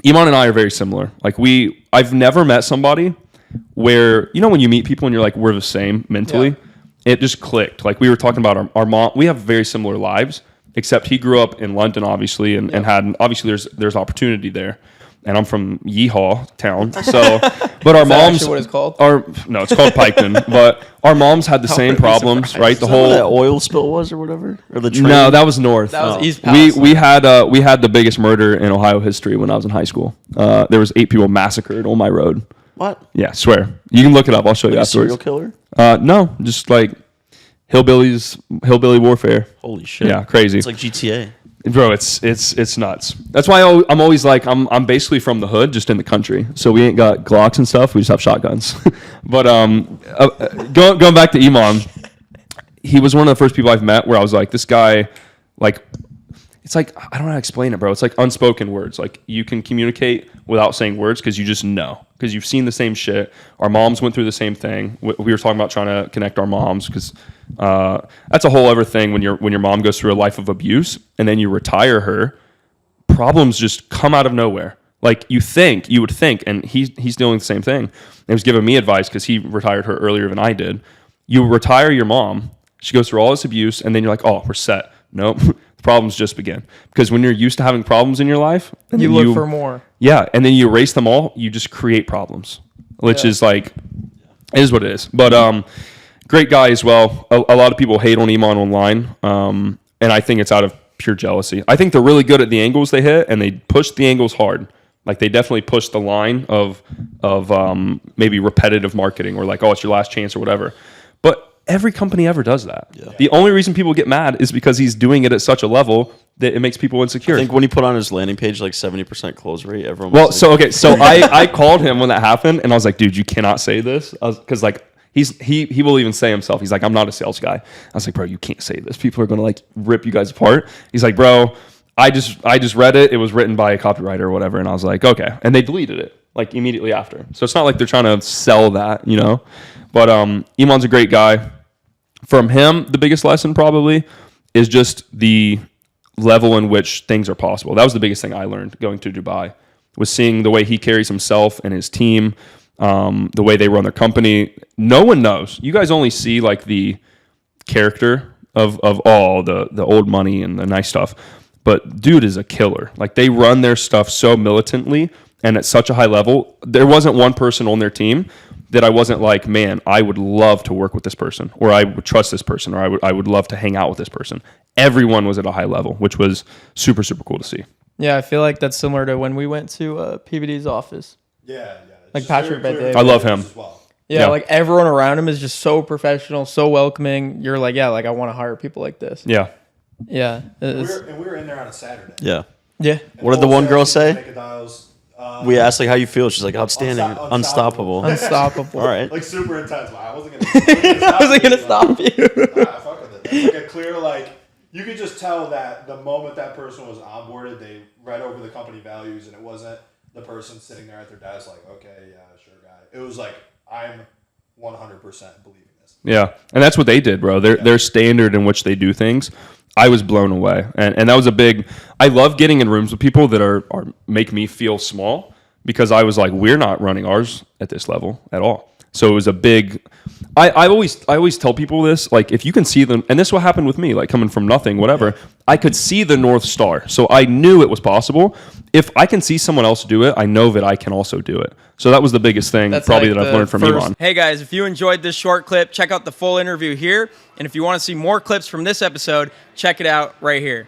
Iman and I are very similar. Like I've never met somebody where, you know, when you meet people and you're like, we're the same mentally, it just clicked. Like we were talking about our mom, we have very similar lives, except he grew up in London, obviously, and had, obviously there's opportunity there. And I'm from Yeehaw town, so, but our moms, what it's called? No, it's called Piketon, but our moms had the same problems, right? The whole that oil spill was or whatever, or the train? No, that was north. That was East Palestine. We had the biggest murder in Ohio history when I was in high school. There was 8 people massacred on my road. What? Yeah, swear. You can look it up. I'll show you afterwards. Serial killer? No, just like hillbilly warfare. Holy shit! Yeah, crazy. It's like GTA. Bro, it's nuts. That's why I'm always like, I'm basically from the hood, just in the country. So we ain't got Glocks and stuff. We just have shotguns. But going back to Iman, he was one of the first people I've met where I was like, this guy, like, it's like, I don't know how to explain it, bro. It's like unspoken words. Like you can communicate without saying words because you just know, because you've seen the same shit. Our moms went through the same thing. We were talking about trying to connect our moms because that's a whole other thing when your mom goes through a life of abuse and then you retire her. Problems just come out of nowhere. Like you would think, and he's dealing with the same thing. And he was giving me advice because he retired her earlier than I did. You retire your mom, she goes through all this abuse, and then you're like, oh, we're set. Nope. Problems just begin, because when you're used to having problems in your life, and you look for more. Yeah, and then you erase them all. You just create problems, which is like, it is what it is. But great guy as well. A lot of people hate on Iman online, and I think it's out of pure jealousy. I think they're really good at the angles they hit, and they push the angles hard. Like they definitely push the line of maybe repetitive marketing, or like, oh, it's your last chance or whatever. But every company ever does that. Yeah. The only reason people get mad is because he's doing it at such a level that it makes people insecure. I think when he put on his landing page like 70% close rate, everyone was so I called him when that happened, and I was like, dude, you cannot say this, because like he will even say himself, he's like, I'm not a sales guy. I was like, bro, you can't say this. People are gonna like rip you guys apart. He's like, bro, I just read it. It was written by a copywriter or whatever, and I was like, okay. And they deleted it like immediately after. So it's not like they're trying to sell that, you know. But Iman's a great guy. From him, the biggest lesson probably is just the level in which things are possible. That was the biggest thing I learned going to Dubai, was seeing the way he carries himself and his team, the way they run their company. No one knows. You guys only see like the character of all the old money and the nice stuff. But dude is a killer. Like they run their stuff so militantly and at such a high level. There wasn't one person on their team that I wasn't like, man, I would love to work with this person, or I would trust this person, or I would love to hang out with this person. Everyone was at a high level, which was super, super cool to see. Yeah, I feel like that's similar to when we went to PBD's office. Yeah. Like Patrick Bet. I love him. Well. Yeah, like everyone around him is just so professional, so welcoming. You're like, yeah, like I want to hire people like this. Yeah. Yeah. We were in there on a Saturday. Yeah. Yeah. What did the one girl say? Dials, We asked like how you feel. She's like outstanding, unstoppable. Unstoppable. All right. Like super intense. I wasn't gonna stop you. Fuck with it. It's like a clear, like, you could just tell that the moment that person was onboarded, they read over the company values, and it wasn't the person sitting there at their desk like, okay, yeah, sure, guy. It was like, I'm 100% believing this. Yeah, and that's what they did, bro. Their standard in which they do things, I was blown away, and that was a big. I love getting in rooms with people that are make me feel small, because I was like, we're not running ours at this level at all. So it was a big. I always tell people this, like, if you can see them, and this is what happened with me, like coming from nothing, whatever. I could see the North Star, so I knew it was possible. If I can see someone else do it, I know that I can also do it. So that was the biggest thing, that I've learned from Iman. Hey guys, if you enjoyed this short clip, check out the full interview here. And if you want to see more clips from this episode, check it out right here.